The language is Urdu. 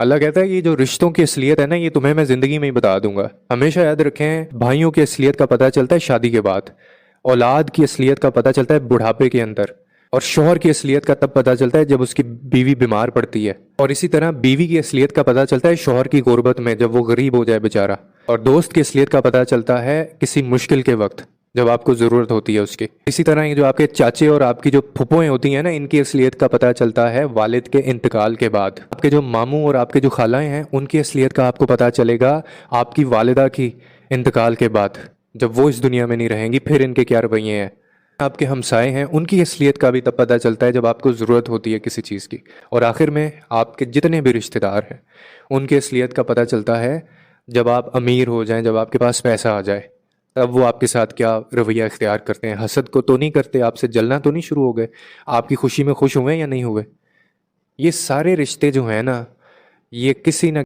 اللہ کہتا ہے کہ جو رشتوں کی اصلیت ہے نا، یہ تمہیں میں زندگی میں ہی بتا دوں گا. ہمیشہ یاد رکھیں، بھائیوں کی اصلیت کا پتہ چلتا ہے شادی کے بعد، اولاد کی اصلیت کا پتہ چلتا ہے بڑھاپے کے اندر، اور شوہر کی اصلیت کا تب پتہ چلتا ہے جب اس کی بیوی بیمار پڑتی ہے، اور اسی طرح بیوی کی اصلیت کا پتہ چلتا ہے شوہر کی غربت میں جب وہ غریب ہو جائے بیچارہ، اور دوست کی اصلیت کا پتہ چلتا ہے کسی مشکل کے وقت جب آپ کو ضرورت ہوتی ہے اس کی. اسی طرح یہ جو آپ کے چاچے اور آپ کی جو پھپھویں ہوتی ہیں نا، ان کی اصلیت کا پتہ چلتا ہے والد کے انتقال کے بعد. آپ کے جو ماموں اور آپ کے جو خالائیں ہیں، ان کی اصلیت کا آپ کو پتہ چلے گا آپ کی والدہ کی انتقال کے بعد، جب وہ اس دنیا میں نہیں رہیں گی پھر ان کے کیا رویے ہیں. آپ کے ہمسائے ہیں، ان کی اصلیت کا بھی تب پتہ چلتا ہے جب آپ کو ضرورت ہوتی ہے کسی چیز کی. اور آخر میں آپ کے جتنے بھی رشتہ دار ہیں، ان کی اصلیت کا پتہ چلتا ہے جب آپ امیر ہو جائیں، جب آپ کے پاس پیسہ آ جائے، تب وہ آپ کے ساتھ کیا رویہ اختیار کرتے ہیں. حسد کو تو نہیں کرتے، آپ سے جلنا تو نہیں شروع ہو گئے، آپ کی خوشی میں خوش ہوئے یا نہیں ہوئے. یہ سارے رشتے جو ہیں نا، یہ کسی نہ